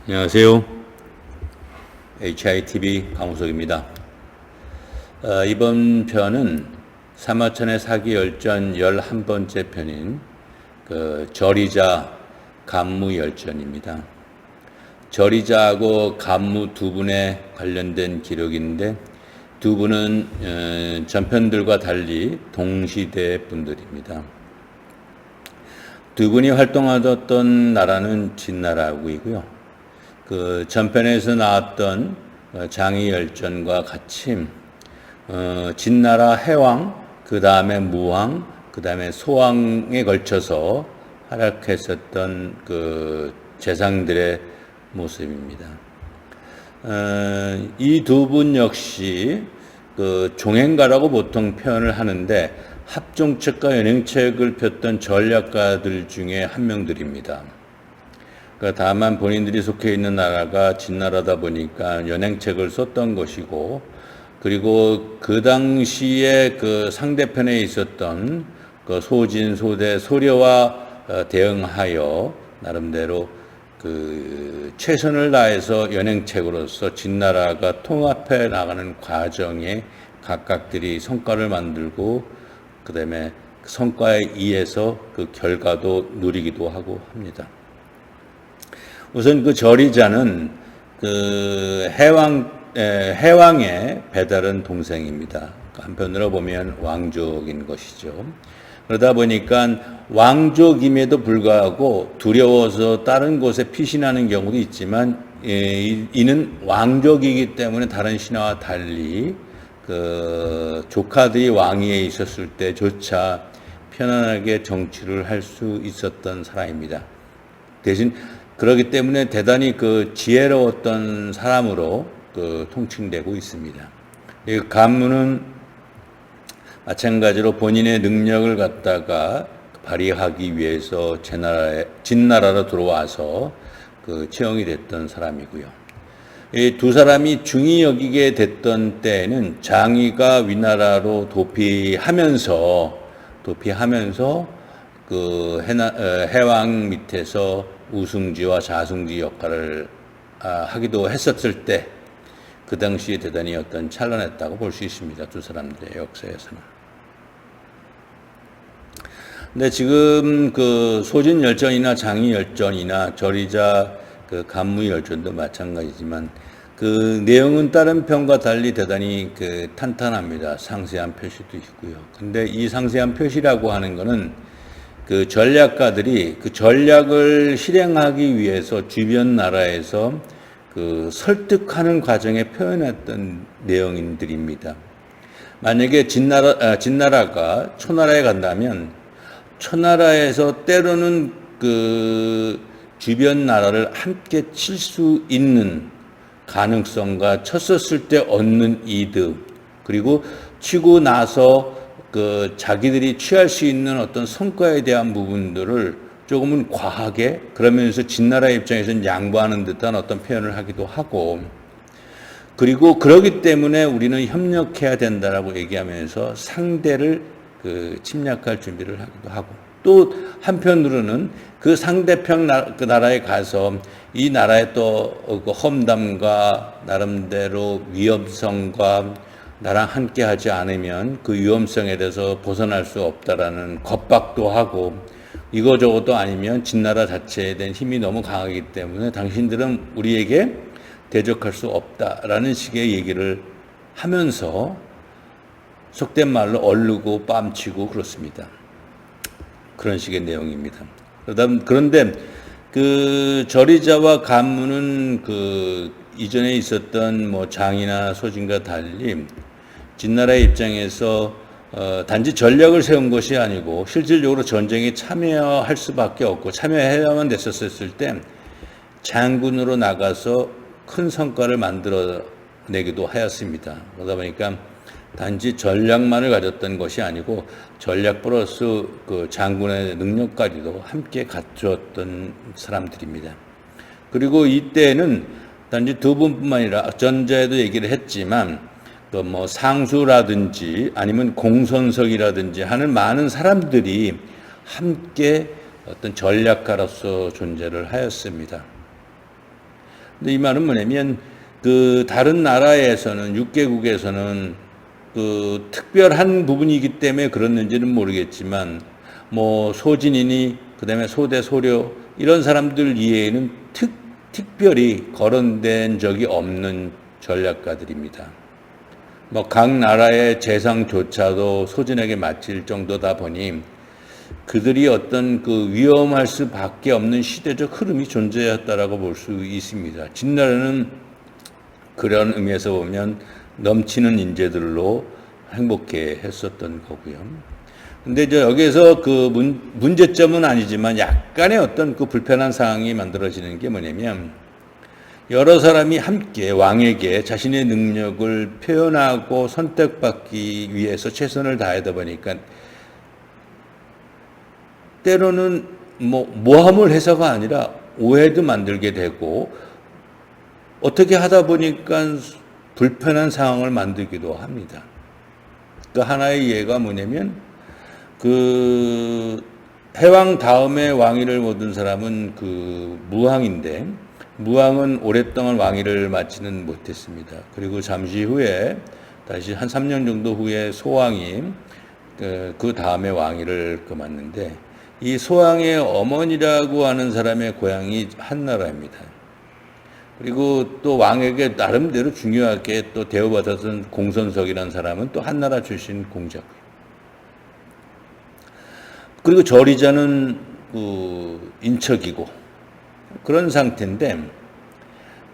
안녕하세요. HITV 강우석입니다. 이번 편은 사마천의 사기열전 11번째 편인 절이자 간무열전입니다. 절이자하고 간무 두 분에 관련된 기록인데 두 분은 전편들과 달리 동시대 분들입니다. 두 분이 활동하던 나라는 진나라고이고요. 그 전편에서 나왔던 장의열전과 같이 진나라 해왕, 그 다음에 무왕, 그 다음에 소왕에 걸쳐서 활약했었던 그 재상들의 모습입니다. 이 두 분 역시 그 종행가라고 보통 표현을 하는데 합종책과 연행책을 폈던 전략가들 중에 한 명들입니다. 다만 본인들이 속해 있는 나라가 진나라다 보니까 연행책을 썼던 것이고, 그리고 그 당시에 그 상대편에 있었던 그 소진, 소대, 소려와 대응하여 나름대로 그 최선을 다해서 연행책으로서 진나라가 통합해 나가는 과정에 각각들이 성과를 만들고, 그 다음에 성과에 의해서 그 결과도 누리기도 하고 합니다. 우선 그 절이자는 그 해왕의 배다른 동생입니다. 한편으로 보면 왕족인 것이죠. 그러다 보니까 왕족임에도 불구하고 두려워서 다른 곳에 피신하는 경우도 있지만, 이는 왕족이기 때문에 다른 신하와 달리 그 조카들이 왕위에 있었을 때조차 편안하게 정치를 할 수 있었던 사람입니다. 대신 그렇기 때문에 대단히 그 지혜로웠던 사람으로 그 통칭되고 있습니다. 이 간무는 마찬가지로 본인의 능력을 갖다가 발휘하기 위해서 진나라로 들어와서 그 채용이 됐던 사람이고요. 이 두 사람이 중히 여기게 됐던 때에는 장의가 위나라로 도피하면서 그 해왕 밑에서 우승지와 자승지 역할을 하기도 했었을 때, 그 당시에 대단히 어떤 찬란했다고 볼 수 있습니다. 두 사람들의 역사에서는. 근데 지금 그 소진열전이나 장의열전이나 절이자 그 간무열전도 마찬가지지만 그 내용은 다른 편과 달리 대단히 그 탄탄합니다. 상세한 표시도 있고요. 근데 이 상세한 표시라고 하는 거는 그 전략가들이 그 전략을 실행하기 위해서 주변 나라에서 그 설득하는 과정에 표현했던 내용들입니다. 만약에 진나라가 초나라에 간다면 초나라에서 때로는 그 주변 나라를 함께 칠 수 있는 가능성과 쳤었을 때 얻는 이득, 그리고 치고 나서 그 자기들이 취할 수 있는 어떤 성과에 대한 부분들을 조금은 과하게, 그러면서 진나라 입장에서는 양보하는 듯한 어떤 표현을 하기도 하고, 그리고 그러기 때문에 우리는 협력해야 된다라고 얘기하면서 상대를 그 침략할 준비를 하기도 하고, 또 한편으로는 그 상대편 그 나라에 가서 이 나라의 또 그 험담과 나름대로 위험성과 나랑 함께 하지 않으면 그 위험성에 대해서 벗어날 수 없다라는 겁박도 하고, 이거저거도 아니면 진나라 자체에 대한 힘이 너무 강하기 때문에 당신들은 우리에게 대적할 수 없다라는 식의 얘기를 하면서 속된 말로 얼르고 뺨치고 그렇습니다. 그런 식의 내용입니다. 그런데 그 절이자와 간무는 그 이전에 있었던 뭐 장이나 소진과 달리 진나라의 입장에서 단지 전략을 세운 것이 아니고 실질적으로 전쟁에 참여할 수밖에 없고 참여해야만 됐었을 때 장군으로 나가서 큰 성과를 만들어내기도 하였습니다. 그러다 보니까 단지 전략만을 가졌던 것이 아니고 전략 플러스 그 장군의 능력까지도 함께 갖추었던 사람들입니다. 그리고 이때는 단지 두 분뿐만 아니라 전자에도 얘기를 했지만 또 뭐 상수라든지 아니면 공선석이라든지 하는 많은 사람들이 함께 어떤 전략가로서 존재를 하였습니다. 근데 이 말은 뭐냐면 그 다른 나라에서는 6개국에서는 그 특별한 부분이기 때문에 그렇는지는 모르겠지만 뭐 소진이니 그다음에 소대 소료 이런 사람들 이외에는 특별히 거론된 적이 없는 전략가들입니다. 뭐 각 나라의 재상조차도 소진에게 맡길 정도다 보니 그들이 어떤 그 위험할 수밖에 없는 시대적 흐름이 존재했다라고 볼 수 있습니다. 진나라는 그런 의미에서 보면 넘치는 인재들로 행복해 했었던 거고요. 근데 이제 여기에서 그 문제점은 아니지만 약간의 어떤 그 불편한 상황이 만들어지는 게 뭐냐면 여러 사람이 함께 왕에게 자신의 능력을 표현하고 선택받기 위해서 최선을 다하다 보니까 때로는 뭐 모함을 해서가 아니라 오해도 만들게 되고 어떻게 하다 보니까 불편한 상황을 만들기도 합니다. 그 하나의 예가 뭐냐면 그 패왕 다음에 왕위를 얻은 사람은 그 무왕인데 무왕은 오랫동안 왕위를 맡지는 못했습니다. 그리고 잠시 후에 다시 한 3년 정도 후에 소왕이 그 다음에 왕위를 맡는데 이 소왕의 어머니라고 하는 사람의 고향이 한나라입니다. 그리고 또 왕에게 나름대로 중요하게 또 대우받았던 공손석이라는 사람은 또 한나라 출신 공자고요. 그리고 저리자는 그 인척이고 그런 상태인데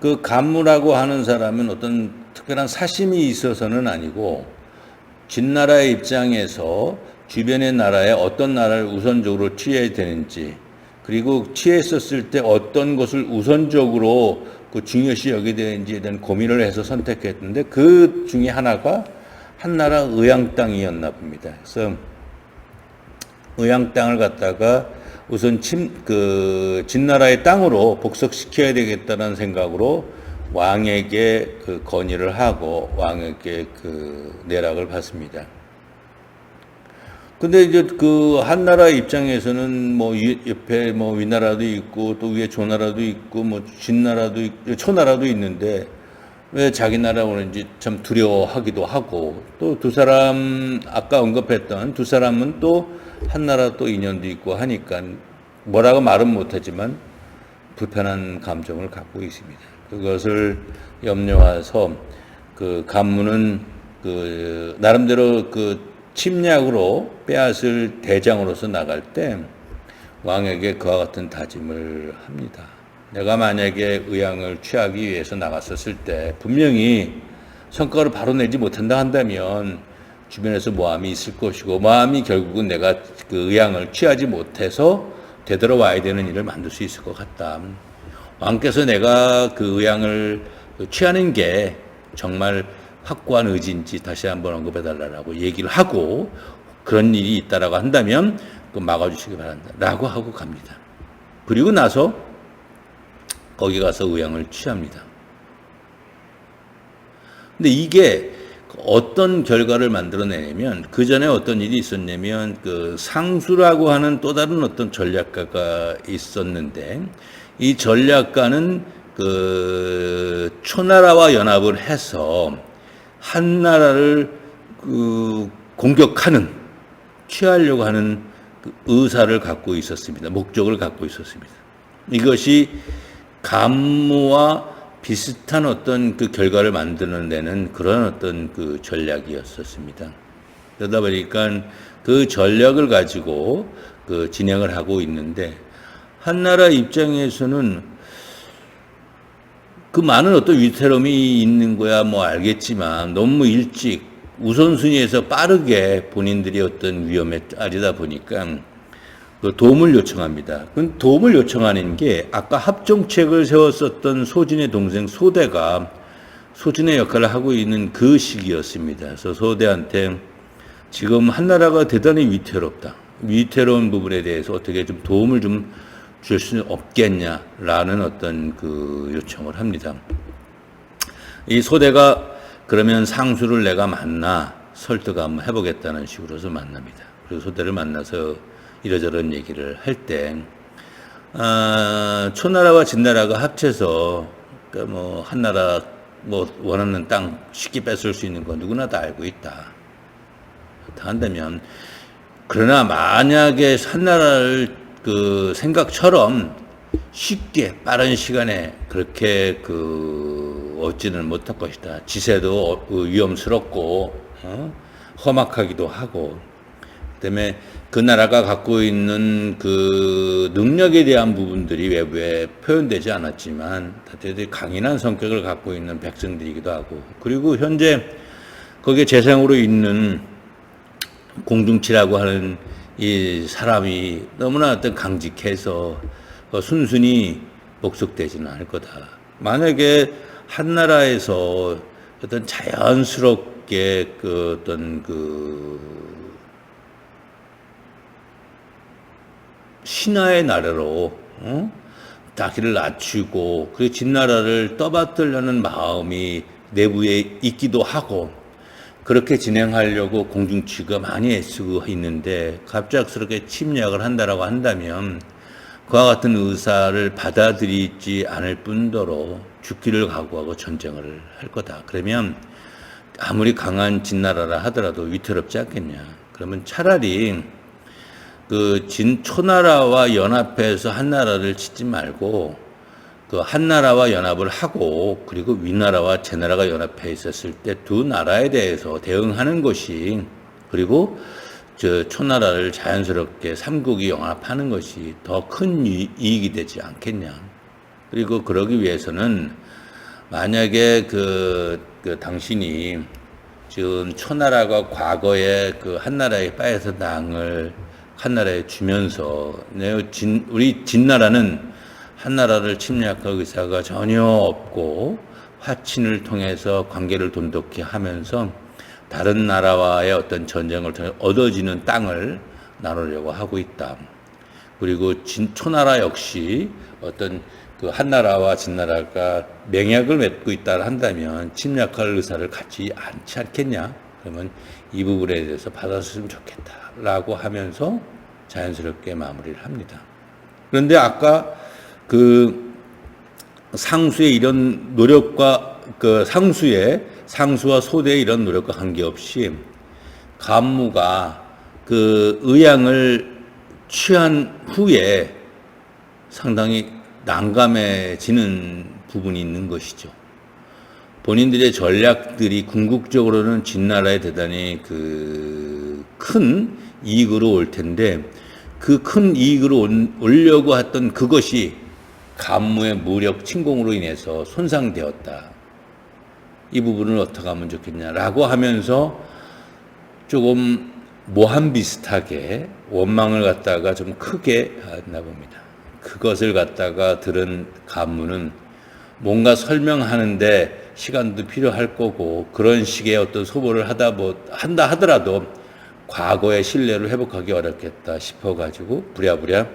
그 간무라고 하는 사람은 어떤 특별한 사심이 있어서는 아니고 진나라의 입장에서 주변의 나라에 어떤 나라를 우선적으로 취해야 되는지 그리고 취했었을 때 어떤 것을 우선적으로 그 중요시 여기야 되는지에 대한 고민을 해서 선택했는데 그 중에 하나가 한나라 의양 땅이었나 봅니다. 그래서 의양 땅을 갖다가 우선 진나라의 땅으로 복속시켜야 되겠다는 생각으로 왕에게 그 건의를 하고 왕에게 그 내락을 받습니다. 근데 이제 그 한나라 입장에서는 뭐 옆에 뭐 위나라도 있고 또 위에 조나라도 있고 뭐 진나라도 있고 초나라도 있는데 왜 자기 나라 오는지 참 두려워하기도 하고 또 두 사람 아까 언급했던 두 사람은 또 한나라 또 인연도 있고 하니까 뭐라고 말은 못하지만 불편한 감정을 갖고 있습니다. 그것을 염려해서 그 간무는 그 나름대로 그 침략으로 빼앗을 대장으로서 나갈 때 왕에게 그와 같은 다짐을 합니다. 내가 만약에 의양을 취하기 위해서 나갔었을 때 분명히 성과를 바로 내지 못한다 한다면 주변에서 모함이 있을 것이고 모함이 결국은 내가 그 의양을 취하지 못해서 되돌아와야 되는 일을 만들 수 있을 것 같다. 왕께서 내가 그 의양을 취하는 게 정말 확고한 의지인지 다시 한번 언급해달라고 얘기를 하고 그런 일이 있다라고 한다면 그 막아주시기 바란다 라고 하고 갑니다. 그리고 나서 거기 가서 의양을 취합니다. 근데 이게 어떤 결과를 만들어내냐면 그 전에 어떤 일이 있었냐면 그 상수라고 하는 또 다른 어떤 전략가가 있었는데 이 전략가는 그 초나라와 연합을 해서 한나라를 그 공격하는 취하려고 하는 그 의사를 갖고 있었습니다. 목적을 갖고 있었습니다. 이것이 간무와 비슷한 어떤 그 결과를 만드는 데는 그런 어떤 그 전략이었었습니다. 그러다 보니까 그 전략을 가지고 그 진행을 하고 있는데 한나라 입장에서는 그 많은 어떤 위태로움이 있는 거야 뭐 알겠지만 너무 일찍 우선순위에서 빠르게 본인들이 어떤 위험에 빠지다 보니까 그 도움을 요청합니다. 그 도움을 요청하는 게 아까 합정책을 세웠었던 소진의 동생 소대가 소진의 역할을 하고 있는 그 시기였습니다. 그래서 소대한테 지금 한나라가 대단히 위태롭다. 위태로운 부분에 대해서 어떻게 좀 도움을 좀 줄 수는 없겠냐라는 어떤 그 요청을 합니다. 이 소대가 그러면 상수를 내가 만나 설득 한번 해보겠다는 식으로서 만납니다. 그리고 소대를 만나서 이러저런 얘기를 할 때 초나라와 진나라가 합쳐서 그 뭐 한나라 뭐 원하는 땅 쉽게 뺏을 수 있는 거 누구나 다 알고 있다. 한다면 그러나 만약에 한나라를 그 생각처럼 쉽게 빠른 시간에 그렇게 그 얻지는 못할 것이다. 지세도 위험스럽고 험악하기도 하고, 그다음에 그 나라가 갖고 있는 그 능력에 대한 부분들이 외부에 표현되지 않았지만 다들 강인한 성격을 갖고 있는 백성들이기도 하고, 그리고 현재 거기에 재생으로 있는 공중치라고 하는 이 사람이 너무나 어떤 강직해서 순순히 복속되지는 않을 거다. 만약에 한 나라에서 어떤 자연스럽게 그 어떤 그 신하의 나라로 자기를 낮추고 그 진나라를 떠받들려는 마음이 내부에 있기도 하고, 그렇게 진행하려고 공중치가 많이 애쓰고 있는데 갑작스럽게 침략을 한다라고 한다면 그와 같은 의사를 받아들이지 않을 뿐더러 죽기를 각오하고 전쟁을 할 거다. 그러면 아무리 강한 진나라라 하더라도 위태롭지 않겠냐. 그러면 차라리 그 초나라와 연합해서 한나라를 짓지 말고 그 한나라와 연합을 하고, 그리고 위나라와 제나라가 연합해 있었을 때 두 나라에 대해서 대응하는 것이, 그리고 저 초나라를 자연스럽게 삼국이 연합하는 것이 더 큰 이익이 되지 않겠냐. 그리고 그러기 위해서는 만약에 그 당신이 지금 초나라가 과거에 그 한나라에 빠져서 땅을 한나라에 주면서 우리 진나라는 한나라를 침략할 의사가 전혀 없고 화친을 통해서 관계를 돈독히 하면서 다른 나라와의 어떤 전쟁을 통해 얻어지는 땅을 나누려고 하고 있다. 그리고 초나라 역시 어떤 그 한나라와 진나라가 맹약을 맺고 있다 한다면 침략할 의사를 갖지 않지 않겠냐. 그러면 이 부분에 대해서 받아줬으면 좋겠다라고 하면서 자연스럽게 마무리를 합니다. 그런데 아까 그 상수의 이런 노력과 그 상수와 소대의 이런 노력과 관계없이 간무가 그 의양을 취한 후에 상당히 난감해지는 부분이 있는 것이죠. 본인들의 전략들이 궁극적으로는 진나라에 대단히 그 큰 이익으로 올 텐데 그 큰 이익으로 오려고 했던 그것이 간무의 무력 침공으로 인해서 손상되었다. 이 부분을 어떻게 하면 좋겠냐라고 하면서 조금 모함 비슷하게 원망을 갖다가 좀 크게 했나 봅니다. 그것을 갖다가 들은 간무는 뭔가 설명하는데 시간도 필요할 거고 그런 식의 어떤 소보를 한다 하더라도 과거의 신뢰를 회복하기 어렵겠다 싶어가지고 부랴부랴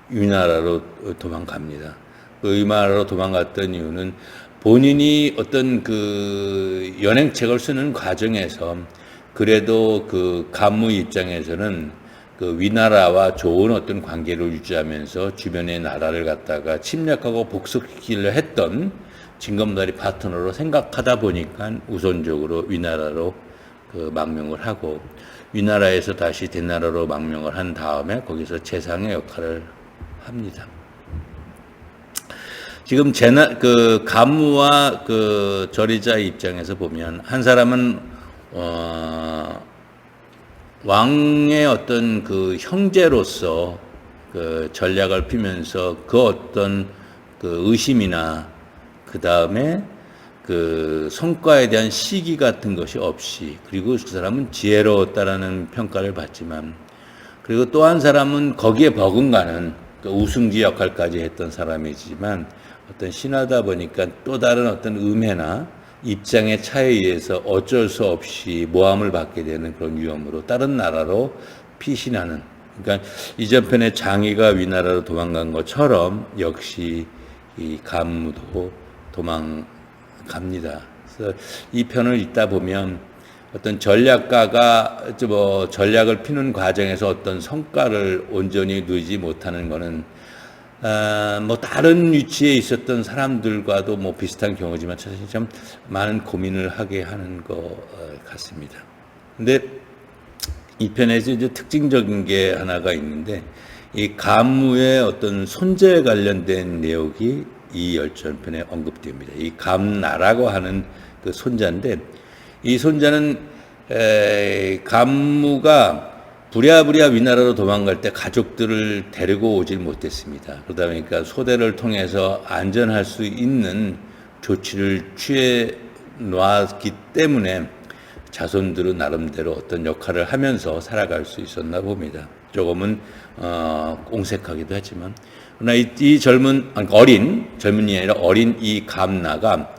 위나라로 도망갑니다. 그 위나라로 도망갔던 이유는 본인이 어떤 그 연행책을 쓰는 과정에서 그래도 그 간무 입장에서는 그 위나라와 좋은 어떤 관계를 유지하면서 주변의 나라를 갖다가 침략하고 복속시키려 했던 징검다리 파트너로 생각하다 보니까 우선적으로 위나라로 그 망명을 하고 위나라에서 다시 대나라로 망명을 한 다음에 거기서 재상의 역할을 합니다. 지금 그 간무와 그 저리자 입장에서 보면 한 사람은 왕의 어떤 그 형제로서 그 전략을 피면서 그 어떤 그 의심이나 그 다음에 그 성과에 대한 시기 같은 것이 없이, 그리고 그 사람은 지혜로웠다라는 평가를 받지만, 그리고 또 한 사람은 거기에 버금가는 그 우승지 역할까지 했던 사람이지만 어떤 신하다 보니까 또 다른 어떤 음해나 입장의 차이에 의해서 어쩔 수 없이 모함을 받게 되는 그런 위험으로 다른 나라로 피신하는, 그러니까 이전 편에 장의가 위나라로 도망간 것처럼 역시 이 간무도 도망갑니다. 그래서 이 편을 읽다 보면 어떤 전략가가 전략을 피는 과정에서 어떤 성과를 온전히 누리지 못하는 것은 뭐 다른 위치에 있었던 사람들과도 뭐 비슷한 경우지만 사실 참 많은 고민을 하게 하는 것 같습니다. 근데 이 편에서 이제 특징적인 게 하나가 있는데, 이 감무의 어떤 손재에 관련된 내용이 이 열전편에 언급됩니다. 이 감나라고 하는 그 손자인데, 이 손자는 감무가 부랴부랴 위나라로 도망갈 때 가족들을 데리고 오질 못했습니다. 그러다 보니까 소대를 통해서 안전할 수 있는 조치를 취해 놨기 때문에 자손들은 나름대로 어떤 역할을 하면서 살아갈 수 있었나 봅니다. 조금은 옹색하기도 하지만, 그러나 이 젊은이 아니라 어린 이 감나가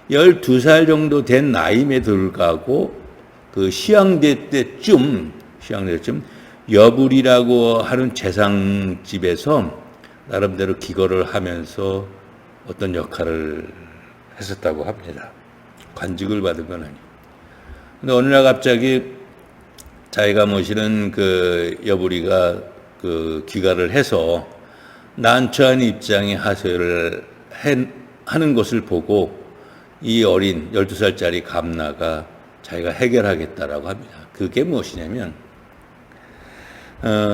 12살 정도 된 나임에 불구하고 그 시황대 때쯤 여불이라고 하는 재상집에서 나름대로 기거를 하면서 어떤 역할을 했었다고 합니다. 관직을 받은 건 아니에요. 근데 어느 날 갑자기 자기가 모시는 그 여불이가 그 귀가를 해서 난처한 입장의 하소연을 하는 것을 보고 이 어린 12살짜리 감나가 자기가 해결하겠다라고 합니다. 그게 무엇이냐면,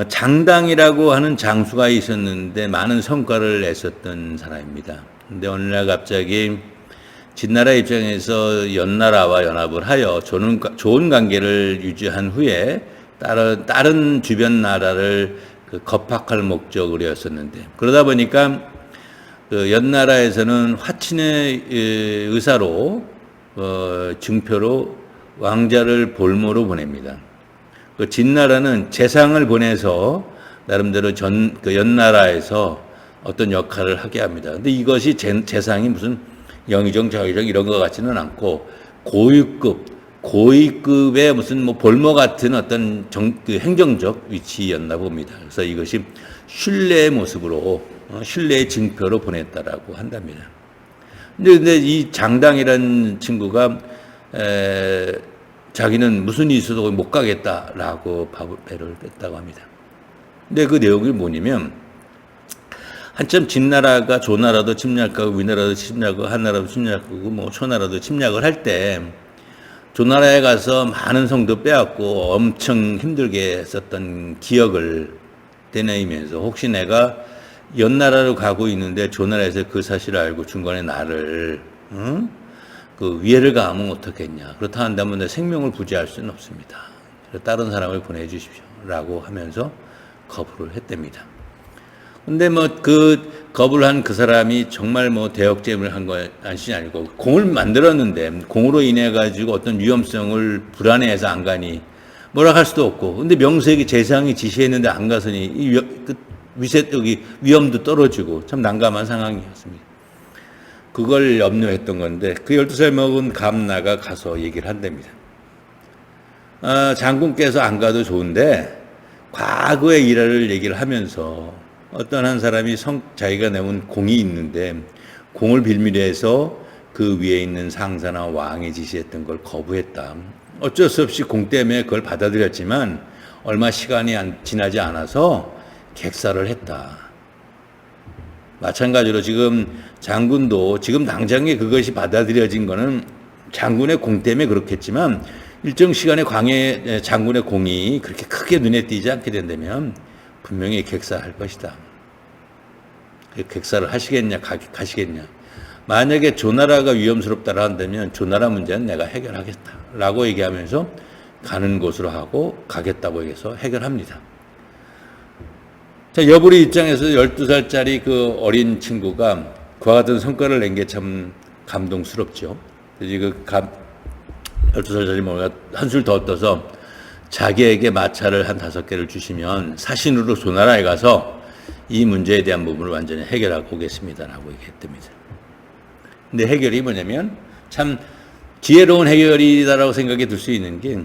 장당이라고 하는 장수가 있었는데 많은 성과를 냈었던 사람입니다. 근데 어느 날 갑자기 진나라 입장에서 연나라와 연합을 하여 좋은 관계를 유지한 후에 다른 주변 나라를 겁박할 목적으로였었는데, 그러다 보니까 그 연나라에서는 화친의 의사로 증표로 왕자를 볼모로 보냅니다. 그 진나라는 재상을 보내서 나름대로 그 연나라에서 어떤 역할을 하게 합니다. 근데 이것이 재상이 무슨 영의정, 좌의정 이런 것 같지는 않고 고위급의 무슨 뭐 볼모 같은 어떤 그 행정적 위치였나 봅니다. 그래서 이것이 신뢰의 모습으로, 신뢰의 증표로 보냈다라고 한답니다. 근데 이 장당이라는 친구가 자기는 무슨 일이 있어도 못 가겠다라고 배를 뺐다고 합니다. 근데 그 내용이 뭐냐면, 한참 진나라가 조나라도 침략하고 위나라도 침략하고 한나라도 침략하고 뭐 초나라도 침략을 할 때 조나라에 가서 많은 성도 빼앗고 엄청 힘들게 했었던 기억을 되뇌이면서, 혹시 내가 연나라로 가고 있는데 조나라에서 그 사실을 알고 중간에 나를 그 위해를 가하면 어떻겠냐. 그렇다 한다면 내 생명을 부지할 수는 없습니다. 다른 사람을 보내주십시오. 라고 하면서 거부를 했답니다. 근데 뭐 그 거부를 한 그 사람이 정말 뭐 대역죄를 한 것이 아니고 공을 만들었는데 공으로 인해 가지고 어떤 위험성을 불안해해서 안 가니 뭐라 할 수도 없고, 근데 명색이 재상이 지시했는데 안 갔으니 여기 위험도 떨어지고 참 난감한 상황이었습니다. 그걸 염려했던 건데, 그 12살 먹은 감나가 가서 얘기를 한답니다. 장군께서 안 가도 좋은데 과거의 일화를 얘기를 하면서 어떤 한 사람이 자기가 내온 공이 있는데 공을 빌미해서 그 위에 있는 상사나 왕이 지시했던 걸 거부했다. 어쩔 수 없이 공 때문에 그걸 받아들였지만 얼마 시간이 지나지 않아서 객사를 했다. 마찬가지로 지금 장군도 지금 당장에 그것이 받아들여진 거는 장군의 공 때문에 그렇겠지만 일정 시간의 장군의 공이 그렇게 크게 눈에 띄지 않게 된다면 분명히 객사할 것이다. 객사를 하시겠냐, 가시겠냐. 만약에 조나라가 위험스럽다라 한다면 조나라 문제는 내가 해결하겠다. 라고 얘기하면서 가는 곳으로 하고 가겠다고 해서 해결합니다. 자, 여부리 입장에서 12살짜리 그 어린 친구가 그와 같은 성과를 낸 게 참 감동스럽죠. 그래서 12살짜리 뭐가 한술 더 떠서 자기에게 마차를 한 5개를 주시면 사신으로 조나라에 가서 이 문제에 대한 부분을 완전히 해결하고 오겠습니다라고 얘기했답니다. 근데 해결이 뭐냐면 참 지혜로운 해결이다라고 생각이 들 수 있는 게,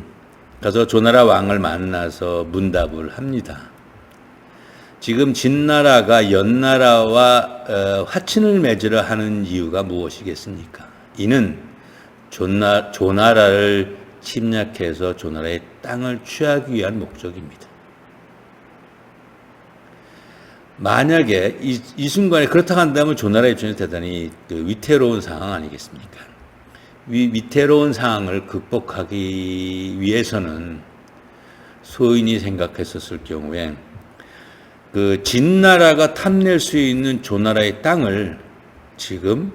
가서 조나라 왕을 만나서 문답을 합니다. 지금 진나라가 연나라와 화친을 맺으려 하는 이유가 무엇이겠습니까? 이는 조나라를 침략해서 조나라의 땅을 취하기 위한 목적입니다. 만약에 이 순간에 그렇다고 한다면 조나라 입장에서 대단히 그 위태로운 상황 아니겠습니까? 위태로운 상황을 극복하기 위해서는 소인이 생각했었을 경우에 그 진나라가 탐낼 수 있는 조나라의 땅을 지금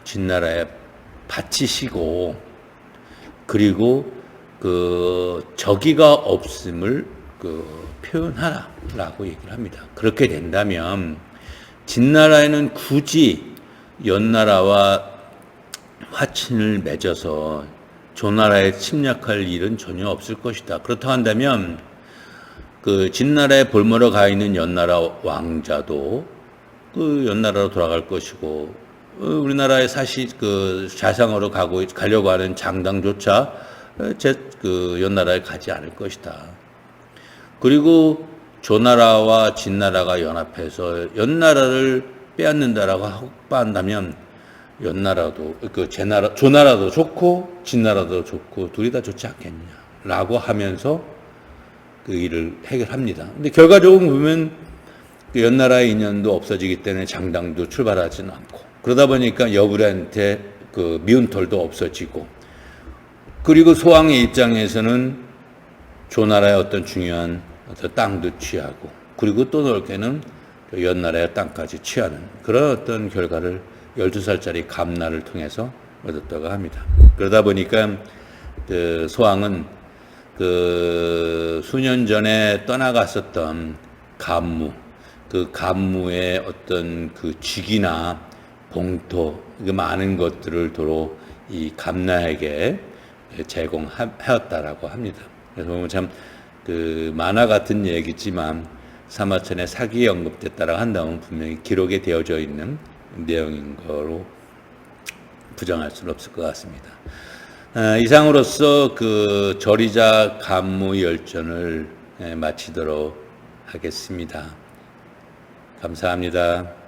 진나라에 바치시고, 그리고 그 적의가 없음을 표현하라라고 얘기를 합니다. 그렇게 된다면 진나라에는 굳이 연나라와 화친을 맺어서 조나라에 침략할 일은 전혀 없을 것이다. 그렇다고 한다면 그 진나라에 볼모로 가 있는 연나라 왕자도 그 연나라로 돌아갈 것이고, 우리나라의 그 좌상으로 가려고 하는 장당조차 그 연나라에 가지 않을 것이다. 그리고 조나라와 진나라가 연합해서 연나라를 빼앗는다라고 확보한다면 연나라도 조나라도 좋고 진나라도 좋고 둘이 다 좋지 않겠냐라고 하면서 그 일을 해결합니다. 근데 결과적으로 보면 그 연나라의 인연도 없어지기 때문에 장당도 출발하지는 않고, 그러다 보니까 여부리한테 그 미운 털도 없어지고, 그리고 소왕의 입장에서는 조나라의 어떤 중요한 어떤 땅도 취하고, 그리고 또 넓게는 연나라의 땅까지 취하는 그런 어떤 결과를 12살짜리 감나를 통해서 얻었다고 합니다. 그러다 보니까 그 소왕은 그 수년 전에 떠나갔었던 감무, 그 감무의 어떤 그 직이나 봉토, 그 많은 것들을 도로 이 감나에게 제공하였다라고 합니다. 그래서 참 그 만화 같은 얘기지만 사마천의 사기에 언급됐다라고 한다면 분명히 기록에 되어져 있는 내용인 거로 부정할 수는 없을 것 같습니다. 이상으로서 그 절이자 감무 열전을 마치도록 하겠습니다. 감사합니다.